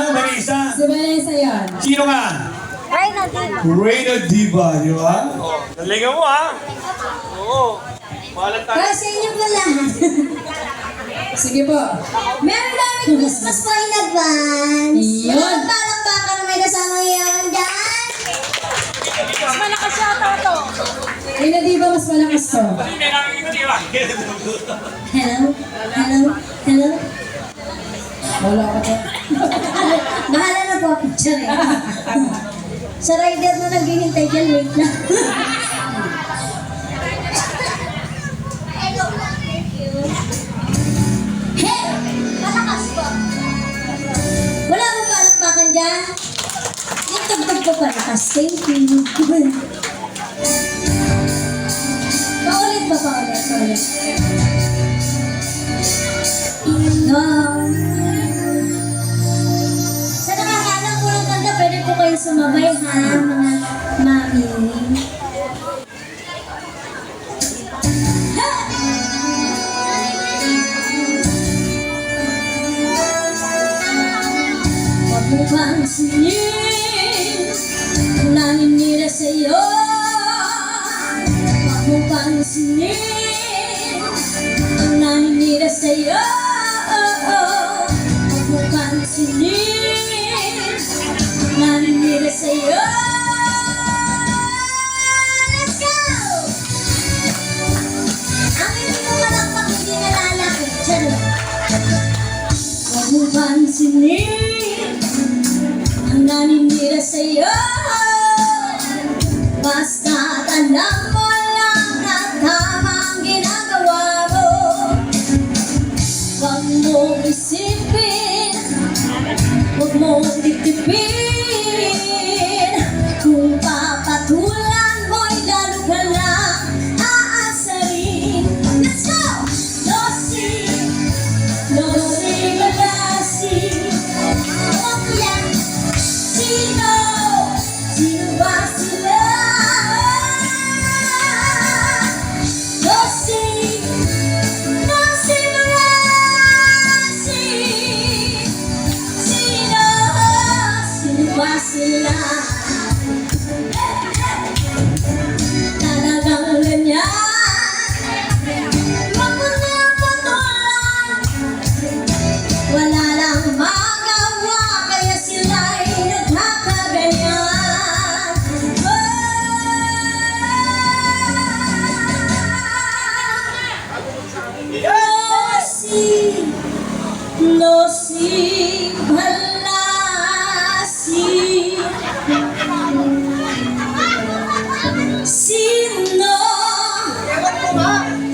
May isa. Si Vanessa yan. Sino nga? Reyna Diva. Reyna Diva, di ba? Galingan mo ha. Oo. Mahalan tayo. Para sa inyo po lahat. Sige po. Merry Christmas po in advance. Yun. Palakpakan na may kasama yan dyan. Mas malakas siya to. Ay, na di ba mas malakas to? Hindi nakikita di ba? Hello? Hello? Hello? Wala ka to. Bahala na po. Picture eh. Sa rider na naghihintay dyan, wait lang. Hey! Malakas po. Wala mo palakpakan dyan? Yung tugtog po palakas. Thank you. Paulit ba? Paulit. No. Sa nakakalang po ng kanta, pwede po kayo sumabay ha, mga mami. Huwag mo pansinin, naninira sa'yo. Huwag mo pansinin, naninira sa'yo. Huwag mo pansinin, naninira sa'yo. Let's go! Ang hindi mo malakpak, hindi nalalaki. Charot. Huwag mo pansinin, ang naninira sa'yo. Basta't alam mo lang na tama ang ginagawa mo. Huwag mo isipin, huwag mo titipin. Kung papatulan mo'y lalo ka lang aasarin. Let's go! Losi, malasi. Oh yeah. Sino ba sila? Losi, malasi. Sino ba sila? Talagang ganyan. Wag mo na patulan. Wala lang magawa, kaya sila'y nagkakaganyan. Losi, balasi.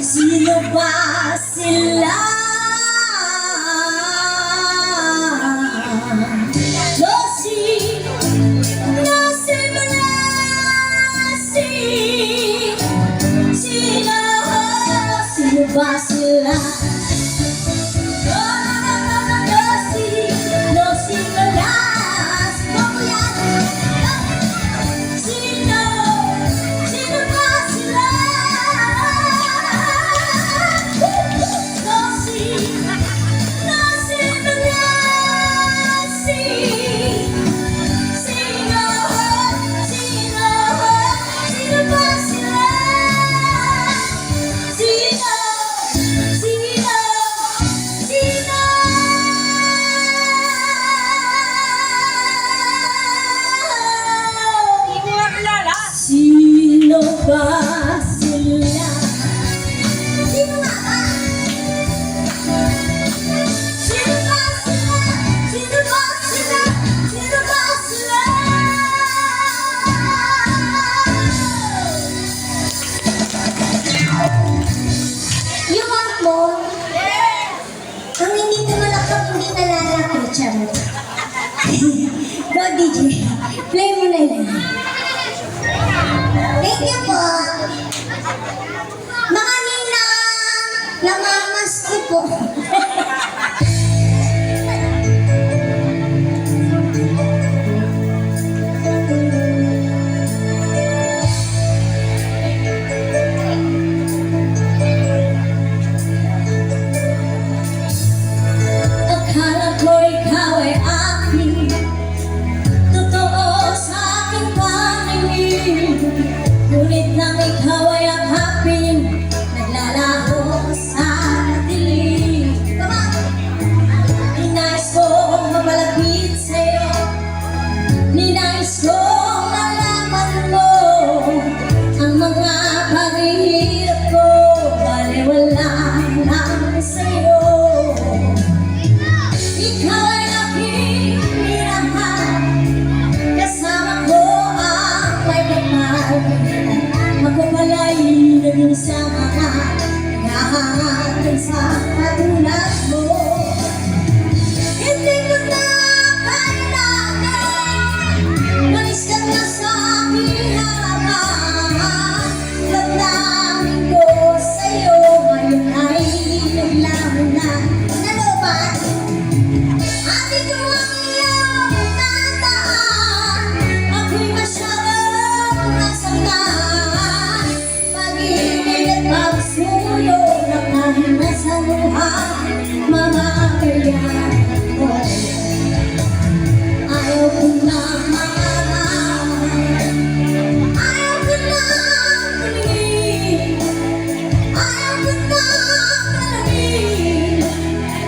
Sino ba sila? Losi, balasi. Sino ba sila? Losi, balas. Sino ba sila? Losi, balasi. Sino ba sila? Sino ba sila? Sino nga ba? Sino ba sila? Sino ba sila? Sino ba sila? Yung mo, ang hindi tumalakpak, hindi nalalaki. Charot. Go DJ, play mo na yun. Thank you po. Mga ninang, namamas ko po. Akala ko ikaw ay akin sa katulad mo. Hindi ko na kailangan malis ka na sa aking harapan. Damdamin ko sa'yo ngayon ay naglaman na nalobat. Ate ko ang iyong tandaan, ako'y masyadong nasaktan. Pag-ibig at pagsuyo na kahit nasa luha, mamamayan ko. Ayaw ko na maharap, ayaw ko na tumingin, ayaw ko na malamig.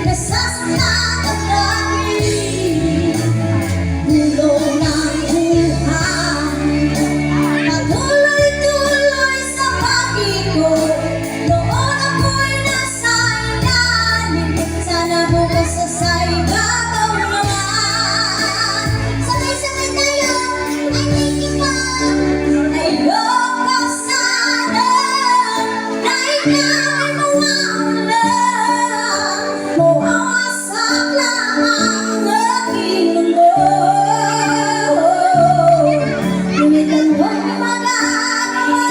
Nasasaktan ang langit, ulo ng buhay. Patuloy-tuloy sa pag-ikot, noon ako'y nasa ilalim. Sana bukas sa ibabaw naman. Sabay-sabay tayo ay nagkikipag. Ayoko sana na ikaw ay mawawala. Mawawasak lamang ang aking mundo. Ngunit ano'y magagawa?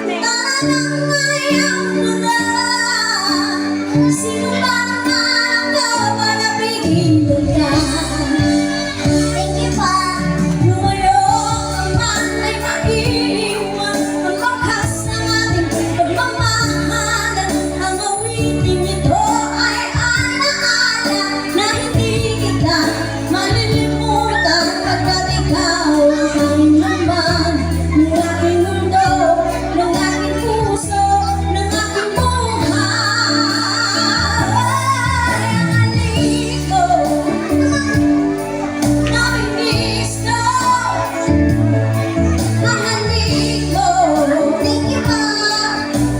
Tara nang ayaw mo na. Sino ba naman ang kapanapigilan ka? Thank you pa. Lumayo ka man ay maiiwan ang bakas ng ating pagmamahalan. Ang awiting ito ay alaala na hindi kita malilimutan pagkat ikaw ang aking laman ng aking mundo, ng aking puso, ng aking buhay. Ang halik ko, namimiss ko. Ang halik ko, thank you pa.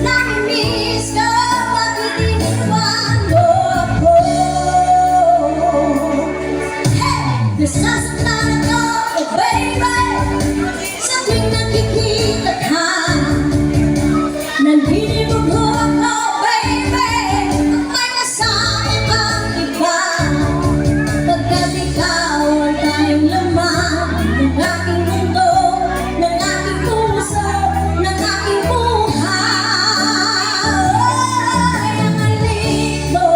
Namimiss ko, bakit iniwan mo ako? Hey! Nasasaktan ako, oh baby, sa tuwing nakikita ka. Nanginibog ko ako, baby, may kasama kang iba. Pagkat ikaw ang tanging laman ng aking mundo, ng aking puso, ng aking buhay. Ang halik mo,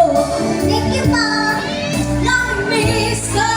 thank you pa, namimiss ko.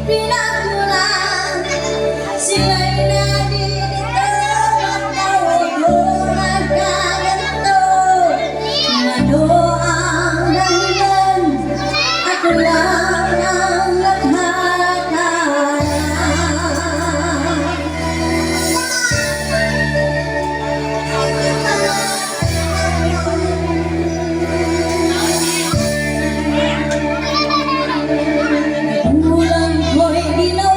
pinagmulan. Sila'y nadirito, matawag ko nagkaganto. Ano ang dahilan? Ako lang ang naghahanap. Ulan ko'y dilaw.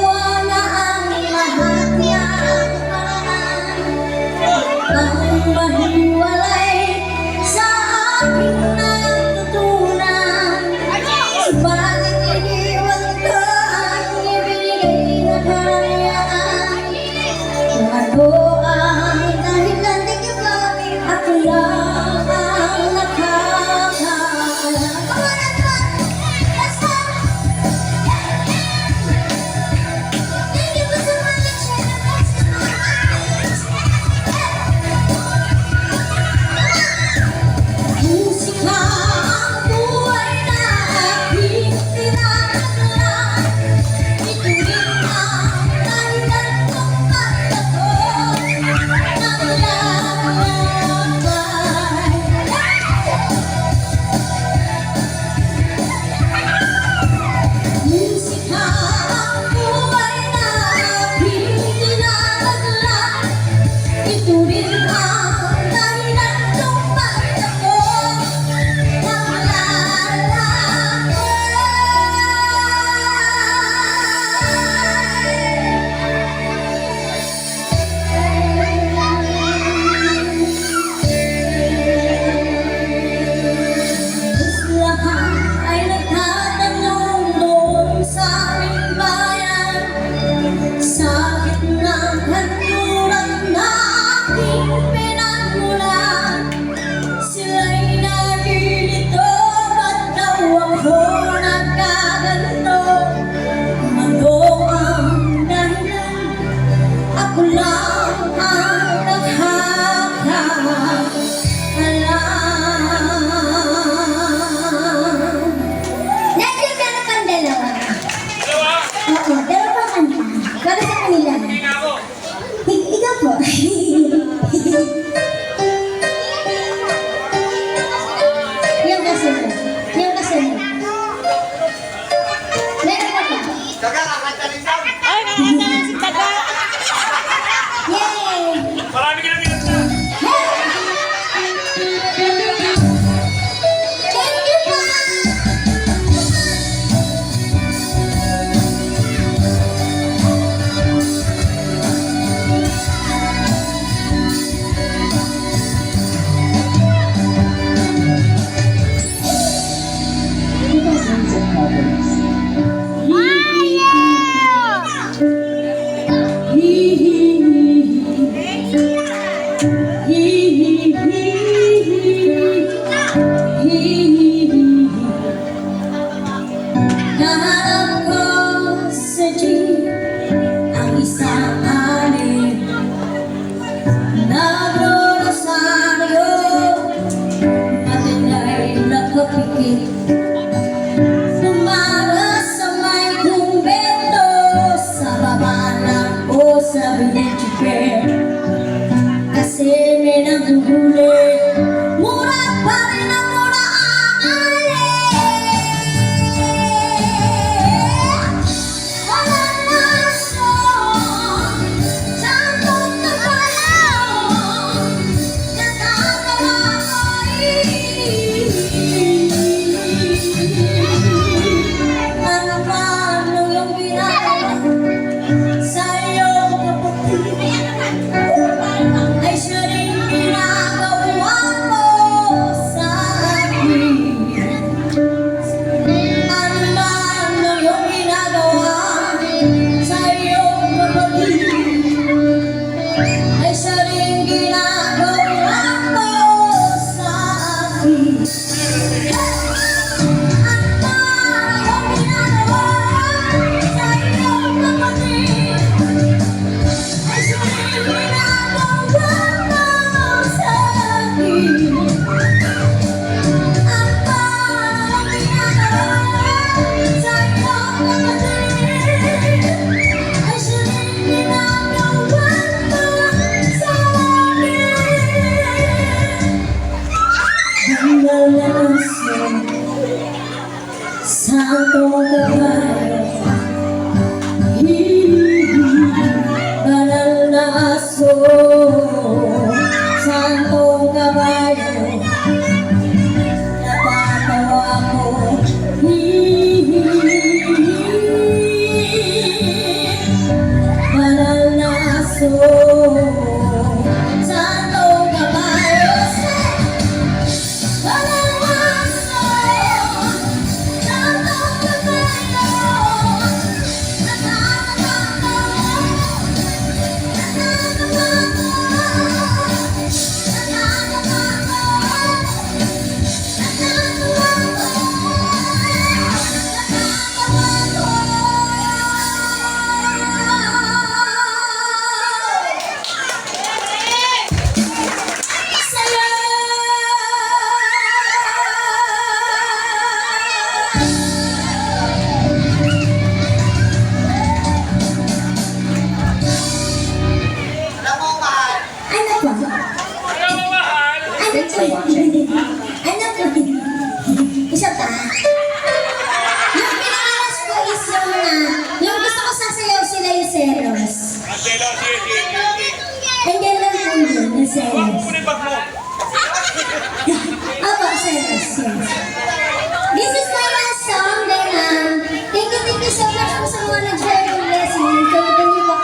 lang. Sige, sige, sige. Andyan lang po yun, na Huwag series. mo yung bag mo. Opo, series, yes. This is my last song, then, thank you so much po sa mga nag-share ng blessing. Thank you po.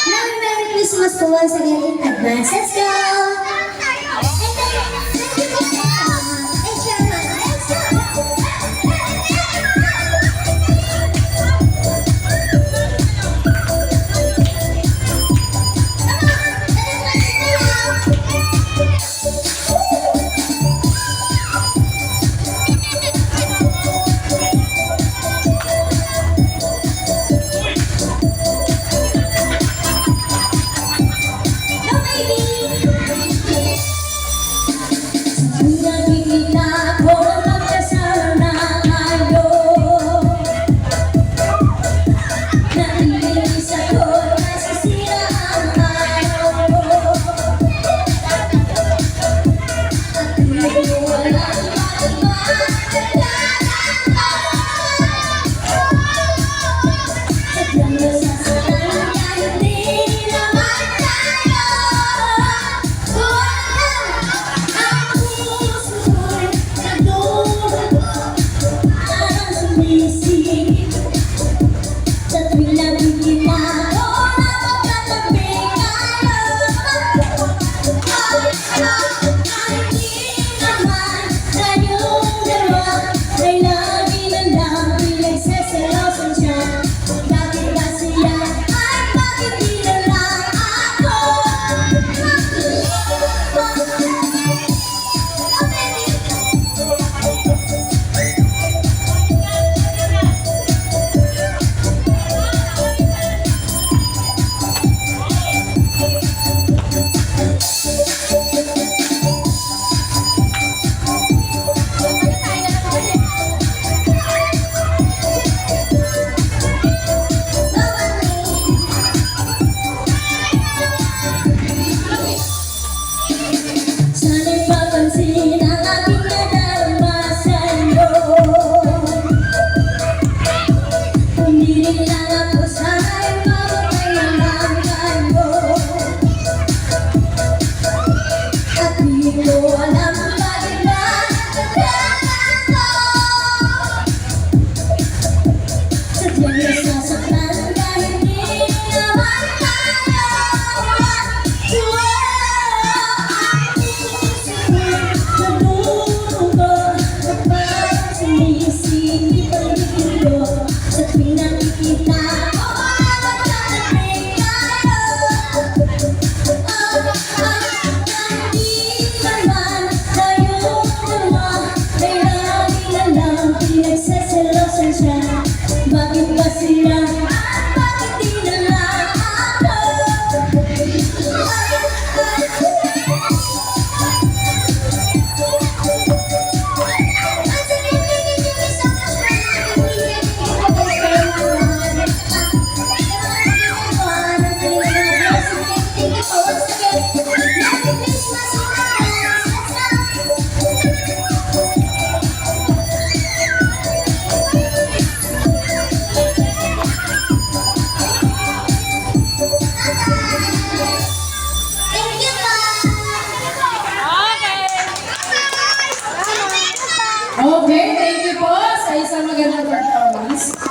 Now, Merry Christmas po once again in advance. Let's go! And then, thank you po. Extra naman, extra. Go, baby! Nakikita ko magkasama kayo. Naiinis ako, nasisira ang araw ko. At hindi ko alam bakit ba kailangan ko. Sadyang nasasaktan kahit di naman tayo. Ang puso ko'y nagdudugo, parang sumisigit. Sa tuwing nakikita ko, napagkatabi kayo. Kahit di naman tayong dalawa, ay lagi na lang pinagseselosan siya. Bakit ba siya, at bakit di na lang ako? Oh, baby. Sana'y papansin ang aking nadarama sa'yo. Hindi rin lang ako sana'y mapapayamang kayo. At di ko alam kung bakit ba nagkakaroon ko. Sadyang nasasaktan kahit di naman tayo. Sa tuwing nakikita ko, napagkatabi kayo. Hindi naman tayong dalawa, ay lagi na lang pinagseselosan siya. Bakit ba sila, at bakit di na lang ako? Once again, thank you so much for having me here. Thank you for once again. Merry Christmas in advance. Thank you, Okay, thank you po sa isang magandang performance.